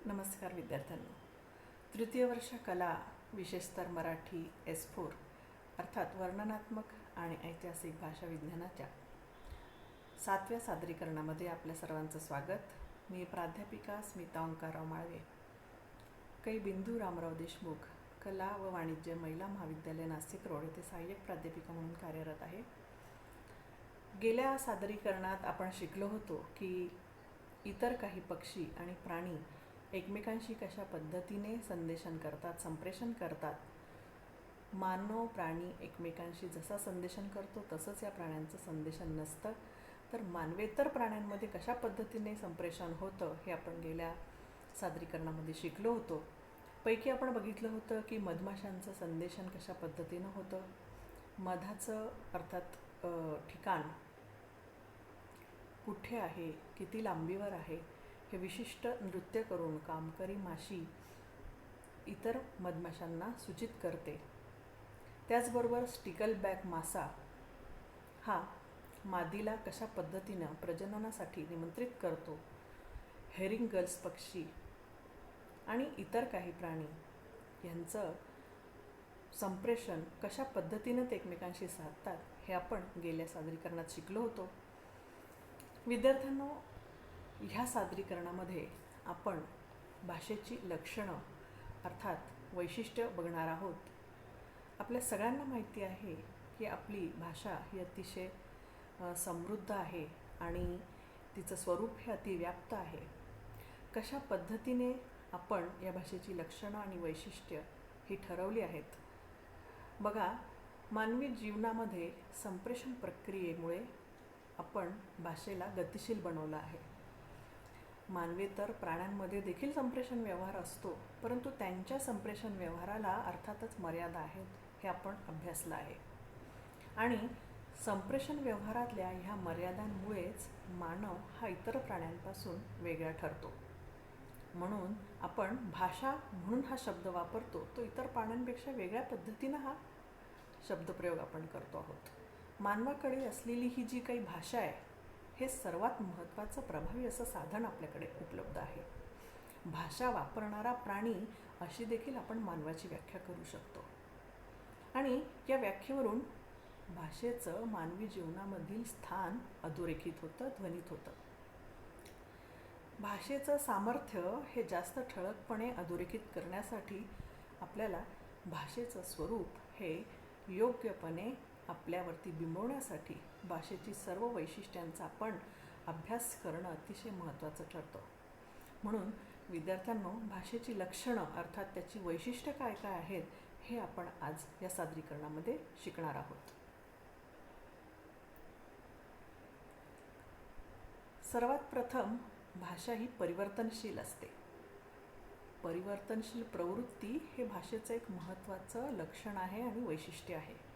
नमस्कार विद्यार्थ्यांनो. तृतीय वर्ष कला विशेषतर मराठी S4 अर्थात वर्णनात्मक आणि ऐतिहासिक भाषा विज्ञानाच्या 7व्या सादरीकरणामध्ये आपल्या सर्वांचं स्वागत. मी प्राध्यापिका स्मिता ओंकारराव माळवे, कै बिंदू रामराव देशमुख कला व वाणिज्य महिला महाविद्यालय नाशिक रोड येथे सहाय्यक प्राध्यापिका म्हणून कार्यरत आहे. गेल्या सादरीकरणात आपण शिकलो होतो की इतर काही पक्षी आणि प्राणी एकमेकांशी कशा पद्धतीने संप्रेषण करतात. मानव प्राणी एकमेकांशी जसा संदेशन करतो तसंच या प्राण्यांचं संदेशन नसतं. तर मानवेतर प्राण्यांमध्ये कशा पद्धतीने संप्रेषण होतं हे आपण गेल्या सादरीकरणामध्ये शिकलो होतो. पैकी आपण बघितलं होतं की मधमाशांचं संदेशन कशा पद्धतीनं होतं. मधाचं अर्थात ठिकाण कुठे आहे, किती लांबीवर आहे हे विशिष्ट नृत्य करून कामकरी माशी इतर मधमाशांना सूचित करते. त्याचबरोबर स्टिकलबॅक मासा हा मादीला कशा पद्धतीनं प्रजननासाठी निमंत्रित करतो. हेरिंगल्स पक्षी आणि इतर काही प्राणी यांचं संप्रेषण कशा पद्धतीनं ते एकमेकांशी साधतात हे आपण गेल्या सादरीकरणात शिकलो होतो. विद्यार्थ्यांनो, ह्या सादरीकरणामध्ये आपण भाषेची लक्षणं अर्थात वैशिष्ट्य बघणार आहोत. आपल्या सगळ्यांना माहिती आहे की आपली भाषा ही अतिशय समृद्ध आहे आणि तिचं स्वरूप हे अतिव्याप्त आहे. कशा पद्धतीने आपण या भाषेची लक्षणं आणि वैशिष्ट्य ही ठरवली आहेत. बघा, मानवी जीवनामध्ये संप्रेषण प्रक्रियेमुळे आपण भाषेला गतिशील बनवलं आहे. मानवेतर प्राण्यांमध्ये देखील संप्रेषण व्यवहार असतो, परंतु त्यांच्या संप्रेषण व्यवहाराला अर्थातच मर्यादा आहेत हे आपण अभ्यासलं आहे. आणि संप्रेषण व्यवहारातल्या ह्या मर्यादांमुळेच मानव हा इतर प्राण्यांपासून वेगळा ठरतो. म्हणून आपण भाषा म्हणून हा शब्द वापरतो तो इतर प्राण्यांपेक्षा वेगळ्या पद्धतीनं हा शब्दप्रयोग आपण करतो आहोत. मानवाकडे असलेली ही जी काही भाषा आहे हे सर्वात महत्त्वाचं प्रभावी असं साधन आपल्याकडे उपलब्ध आहे. भाषा वापरणारा प्राणी अशी देखील आपण मानवाची व्याख्या करू शकतो. आणि या व्याख्येवरून भाषेचं मानवी जीवनामधील स्थान अधोरेखित होतं, ध्वनित होतं. भाषेचं सामर्थ्य हे जास्त ठळकपणे अधोरेखित करण्यासाठी आपल्याला भाषेचं स्वरूप हे योग्यपणे आपल्यावरती बिंबवण्यासाठी भाषेची सर्व वैशिष्ट्यांचा आपण अभ्यास करणं अतिशय महत्त्वाचं ठरतं. म्हणून विद्यार्थ्यांनो, भाषेची लक्षणं अर्थात त्याची वैशिष्ट्य काय काय आहेत हे आपण आज या सादरीकरणामध्ये शिकणार आहोत. सर्वात प्रथम, भाषा ही परिवर्तनशील असते. परिवर्तनशील प्रवृत्ती हे भाषेचं एक महत्त्वाचं लक्षण आहे आणि वैशिष्ट्य आहे.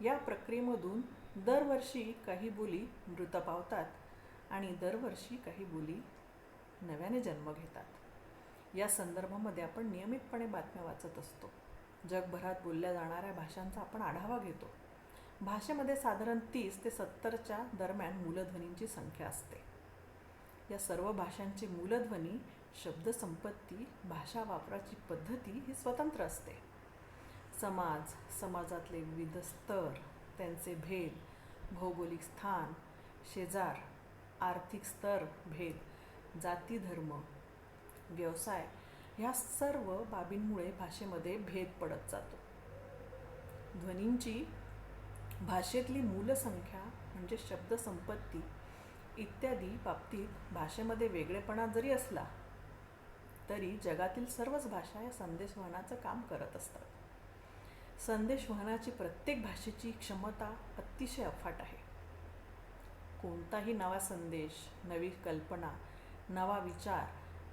या प्रक्रियेमधून दरवर्षी काही बोली मृत पावतात आणि दरवर्षी काही बोली नव्याने जन्म घेतात. या संदर्भामध्ये आपण नियमितपणे बातम्या वाचत असतो. जगभरात बोलल्या जाणाऱ्या भाषांचा आपण आढावा घेतो. भाषेमध्ये साधारण 30 ते 70च्या दरम्यान मूलध्वनींची संख्या असते. या सर्व भाषांची मूलध्वनी, शब्दसंपत्ती, भाषा वापराची पद्धती ही स्वतंत्र असते. समाजातले विविध स्तर, त्यांचे भेद, भौगोलिक स्थान, शेजार, आर्थिक स्तर भेद, जाती, धर्म, व्यवसाय ह्या सर्व बाबींमुळे भाषेमध्ये भेद पडत जातो. ध्वनींची भाषेतली मूलसंख्या म्हणजे शब्दसंपत्ती इत्यादी बाबतीत भाषेमध्ये वेगळेपणा जरी असला तरी जगातील सर्वच भाषा या संदेशवहनाचं काम करत असतात. संदेशवहनाची प्रत्येक भाषेची क्षमता अतिशय अफाट आहे. कोणताही नवा संदेश, नवी कल्पना, नवा विचार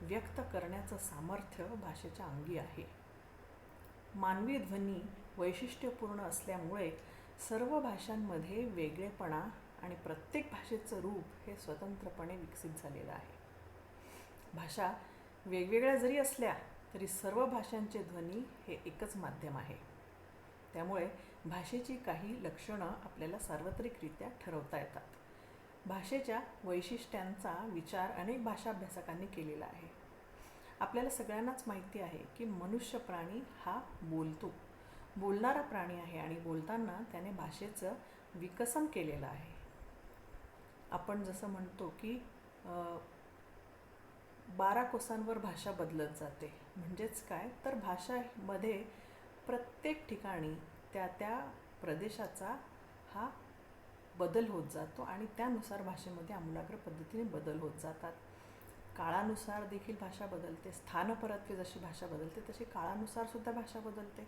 व्यक्त करण्याचं सामर्थ्य भाषेच्या अंगी आहे. मानवी ध्वनी वैशिष्ट्यपूर्ण असल्यामुळे सर्व भाषांमध्ये वेगळेपणा आणि प्रत्येक भाषेचं रूप हे स्वतंत्रपणे विकसित झालेलं आहे. भाषा वेगवेगळ्या जरी असल्या तरी सर्व भाषांचे ध्वनी हे एकच माध्यम आहे. त्यामुळे भाषेची काही लक्षणं आपल्याला सार्वत्रिकरित्या ठरवता येतात. भाषेच्या वैशिष्ट्यांचा विचार अनेक भाषाभ्यासकांनी केलेला आहे. आपल्याला सगळ्यांनाच माहिती आहे की मनुष्य प्राणी हा बोलतो, बोलणारा प्राणी आहे आणि बोलताना त्याने भाषेचं विकसन केलेलं आहे. आपण जसं म्हणतो की 12 कोसांवर भाषा बदलत जाते. म्हणजेच काय तर भाषामध्ये प्रत्येक ठिकाणी त्या त्या प्रदेशाचा हा बदल होत जातो आणि त्यानुसार भाषेमध्ये आमूलाग्र पद्धतीने बदल होत जातात. काळानुसार देखील भाषा बदलते. स्थानपरत्वे जशी भाषा बदलते तशी काळानुसार सुद्धा भाषा बदलते.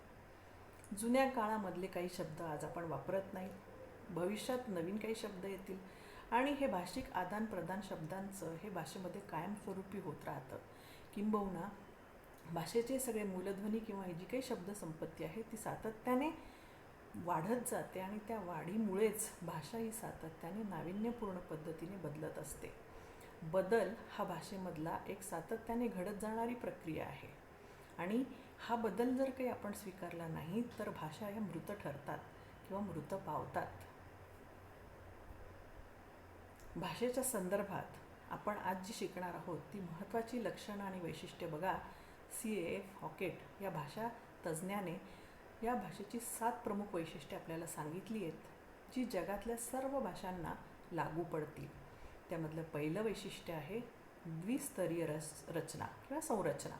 जुन्या काळामधले काही शब्द आज आपण वापरत नाही, भविष्यात नवीन काही शब्द येतील आणि हे भाषिक आदानप्रदान शब्दांचं हे भाषेमध्ये कायमस्वरूपी होत राहतं. किंबहुना भाषेचे सगळे मूलध्वनी किंवा ही जी काही शब्दसंपत्ती आहे ती सातत्याने वाढत जाते आणि त्या वाढीमुळेच भाषा ही सातत्याने नाविन्यपूर्ण पद्धतीने बदलत असते. बदल हा भाषेमधला एक सातत्याने घडत जाणारी प्रक्रिया आहे आणि हा बदल जर काही आपण स्वीकारला नाही तर भाषा या मृत ठरतात किंवा मृत पावतात. भाषेच्या संदर्भात आपण आज जी शिकणार आहोत ती महत्त्वाची लक्षणं आणि वैशिष्ट्ये बघा. C.A.F. हॉकेट या भाषा तज्ज्ञाने या भाषेची 7 प्रमुख वैशिष्ट्ये आपल्याला सांगितली आहेत, जी जगातल्या सर्व भाषांना लागू पडतील. त्यामधलं पहिलं वैशिष्ट्य आहे द्विस्तरीय रचना किंवा संरचना,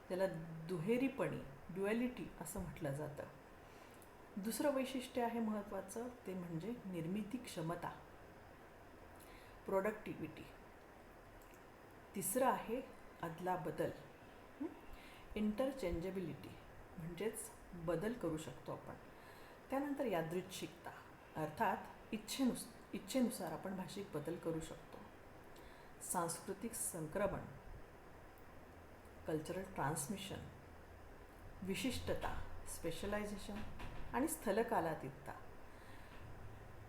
ज्याला दुहेरीपणी ड्युॲलिटी असं म्हटलं जातं. दुसरं वैशिष्ट्य आहे महत्त्वाचं ते म्हणजे निर्मिती क्षमता, प्रोडक्टिव्हिटी. तिसरं आहे अदलाबदल, इंटरचेंजेबिलिटी म्हणजेच बदल करू शकतो आपण. त्यानंतर यादृच्छिकता अर्थात इच्छेनुसार आपण भाषिक बदल करू शकतो. सांस्कृतिक संक्रमण, कल्चरल ट्रान्समिशन, विशिष्टता, स्पेशलायझेशन आणि स्थलकालातीतता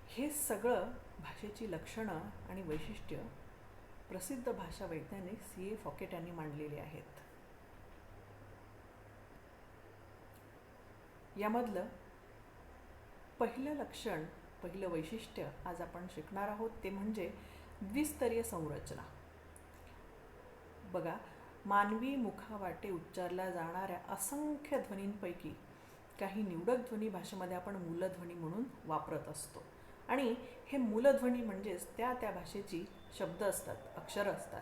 हे सगळं भाषेची लक्षणं आणि वैशिष्ट्य प्रसिद्ध भाषा वैज्ञानिक C.A. हॉकेट यांनी मांडलेली आहेत. यामधलं पहिलं लक्षण, पहिलं वैशिष्ट्य आज आपण शिकणार आहोत ते म्हणजे द्विस्तरीय संरचना. बघा, मानवी मुखावाटे उच्चारल्या जाणाऱ्या असंख्य ध्वनींपैकी काही निवडक ध्वनी भाषेमध्ये आपण मूलध्वनी म्हणून वापरत असतो आणि हे मूलध्वनी म्हणजेच त्या त्या भाषेची शब्द असतात, अक्षरं असतात.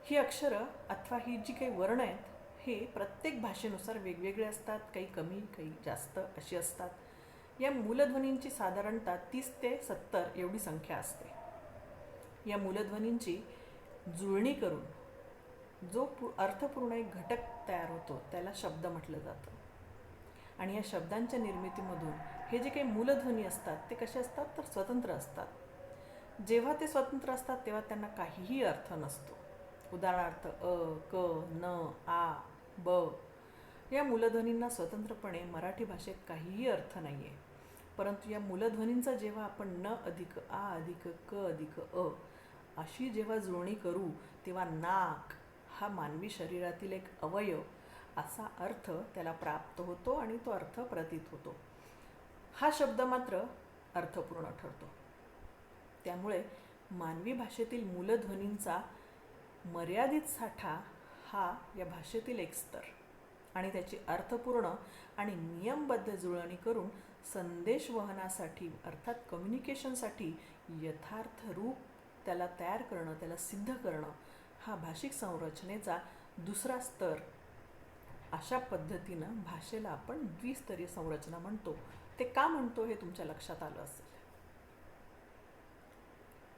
ही अक्षरं अथवा ही जी काही वर्ण आहेत हे प्रत्येक भाषेनुसार वेगवेगळे असतात, काही कमी काही जास्त अशी असतात. या मूलध्वनींची साधारणतः 30 ते 70 एवढी संख्या असते. या मूलध्वनींची जुळणी करून जो अर्थपूर्ण एक घटक तयार होतो त्याला शब्द म्हटलं जातं. आणि या शब्दांच्या निर्मितीमधून हे जे काही मूलध्वनी असतात ते कसे असतात तर स्वतंत्र असतात. जेव्हा ते स्वतंत्र असतात तेव्हा त्यांना काहीही अर्थ नसतो. उदाहरणार्थ अ, क, न, आ, ब या मूलध्वनींना स्वतंत्रपणे मराठी भाषेत काहीही अर्थ नाही आहे. परंतु या मूलध्वनींचा जेव्हा आपण न अधिक आ अधिक क अधिक अ अशी जेव्हा जुळणी करू तेव्हा नाक हा मानवी शरीरातील एक अवयव असा अर्थ त्याला प्राप्त होतो आणि तो अर्थ प्रतीत होतो. हा शब्द मात्र अर्थपूर्ण ठरतो. त्यामुळे मानवी भाषेतील मूलध्वनींचा मर्यादित साठा हा या भाषेतील एक स्तर आणि त्याची अर्थपूर्ण आणि नियमबद्ध जुळणी करून संदेशवहनासाठी अर्थात कम्युनिकेशनसाठी यथार्थ रूप त्याला तयार करणं, त्याला सिद्ध करणं हा भाषिक संरचनेचा दुसरा स्तर. अशा पद्धतीनं भाषेला आपण द्विस्तरीय संरचना म्हणतो. ते का म्हणतो हे तुमच्या लक्षात आलं असेल.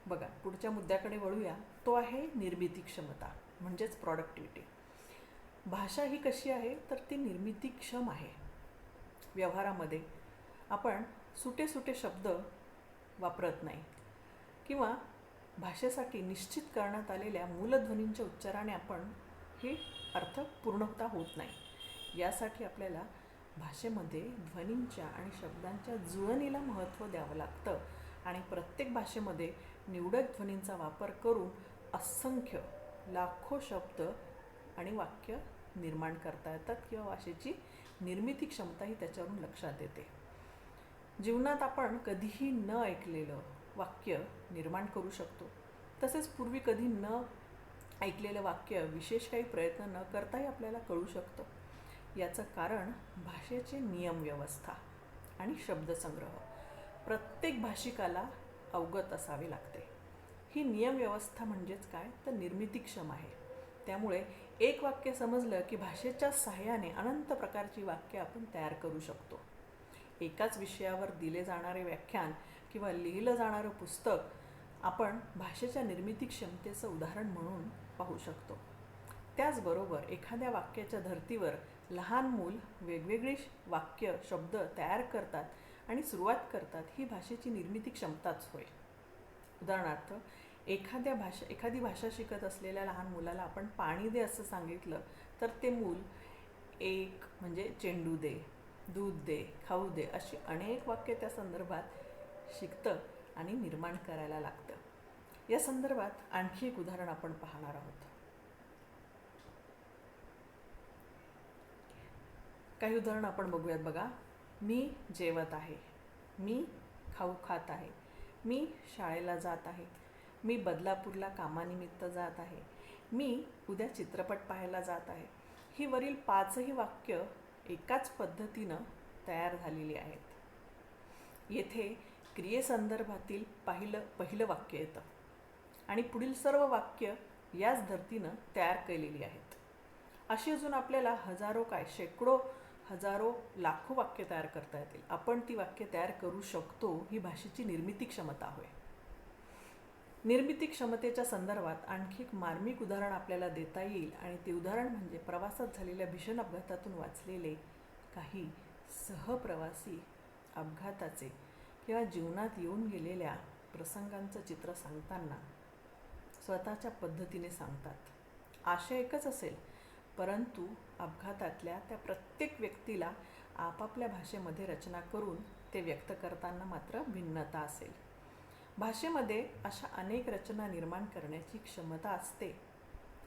बघा, पुढच्या मुद्द्याकडे वळूया. तो आहे निर्मिती क्षमता म्हणजेच प्रॉडक्टिव्हिटी. भाषा ही कशी आहे तर ती निर्मितीक्षम आहे. व्यवहारामध्ये आपण सुटे सुटे शब्द वापरत नाही किंवा भाषेसाठी निश्चित करण्यात आलेल्या मूलध्वनींच्या उच्चाराने आपण हे अर्थ पूर्णतः होत नाही. यासाठी आपल्याला भाषेमध्ये ध्वनींच्या आणि शब्दांच्या जुळणीला महत्त्व द्यावं लागतं आणि प्रत्येक भाषेमध्ये निवडक ध्वनींचा वापर करून असंख्य लाखो शब्द आणि वाक्य निर्माण करता येतात किंवा भाषेची निर्मिती क्षमता ही त्याच्यावरून लक्षात येते. जीवनात आपण कधीही न ऐकलेलं वाक्य निर्माण करू शकतो. तसेच पूर्वी कधी न ऐकलेलं वाक्य विशेष काही प्रयत्न न करताही आपल्याला कळू शकतं. याचं कारण भाषेचे नियम व्यवस्था आणि शब्दसंग्रह प्रत्येक भाषिकाला अवगत असावे लागते. ही नियम व्यवस्था म्हणजेच काय तर निर्मितीक्षम आहे. त्यामुळे एक वाक्य समजलं की भाषेच्या सहाय्याने अनंत प्रकारची वाक्य आपण तयार करू शकतो. एकाच विषयावर दिले जाणारे व्याख्यान किंवा लिहिलं जाणारं पुस्तक आपण भाषेच्या निर्मिती क्षमतेचं उदाहरण म्हणून पाहू शकतो. त्याचबरोबर एखाद्या वाक्याच्या धर्तीवर लहान मूल वेगवेगळी वाक्य शब्द तयार करतात आणि सुरुवात करतात, ही भाषेची निर्मिती क्षमताच होय. उदाहरणार्थ, एखादी भाषा शिकत असलेल्या लहान मुलाला आपण पाणी दे असं सांगितलं तर ते मूल एक म्हणजे चेंडू दे, दूध दे, खाऊ दे अशी अनेक वाक्य त्या संदर्भात शिकतं आणि निर्माण करायला लागतं. या संदर्भात आणखी एक उदाहरण आपण पाहणार आहोत. काही उदाहरणं आपण बघूयात बघा. मी जेवत आहे, मी खाऊ खात आहे, मी शाळेला जात आहे, मी बदलापूरला कामानिमित्त जात आहे, मी उद्या चित्रपट पाहायला जात आहे. ही वरील 5ही वाक्य एकाच पद्धतीनं तयार झालेली आहेत. येथे क्रियेसंदर्भातील पहिलं वाक्य येतं आणि पुढील सर्व वाक्य याच धर्तीनं तयार केलेली आहेत. अशी अजून आपल्याला शेकडो, हजारो, लाखो वाक्य तयार करता येतील. आपण ती वाक्य तयार करू शकतो. ही भाषेची निर्मिती क्षमता होय. निर्मिती क्षमतेच्या संदर्भात आणखी एक मार्मिक उदाहरण आपल्याला देता येईल आणि ते उदाहरण म्हणजे प्रवासात झालेल्या भीषण अपघातातून वाचलेले काही सहप्रवासी अपघाताचे किंवा जीवनात येऊन गेलेल्या प्रसंगांचं चित्र सांगताना स्वतःच्या पद्धतीने सांगतात. आशय एकच असेल, परंतु अपघातातल्या त्या प्रत्येक व्यक्तीला आपापल्या भाषेमध्ये रचना करून ते व्यक्त करताना मात्र भिन्नता असेल. भाषेमध्ये अशा अनेक रचना निर्माण करण्याची क्षमता असते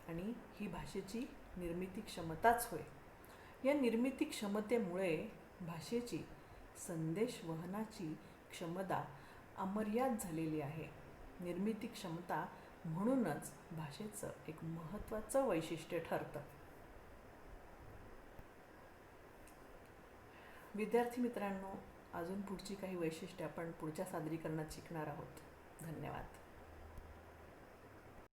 आणि ही भाषेची निर्मिती क्षमताच होय. या निर्मिती क्षमतेमुळे भाषेची संदेश वहनाची क्षमता अमर्याद झालेली आहे. निर्मिती क्षमता म्हणूनच भाषेचं एक महत्त्वाचं वैशिष्ट्य ठरतं. विद्यार्थी मित्रांनो, अजून पुढची काही वैशिष्ट्ये आपण पुढच्या सादरीकरणात शिकणार आहोत. धन्यवाद.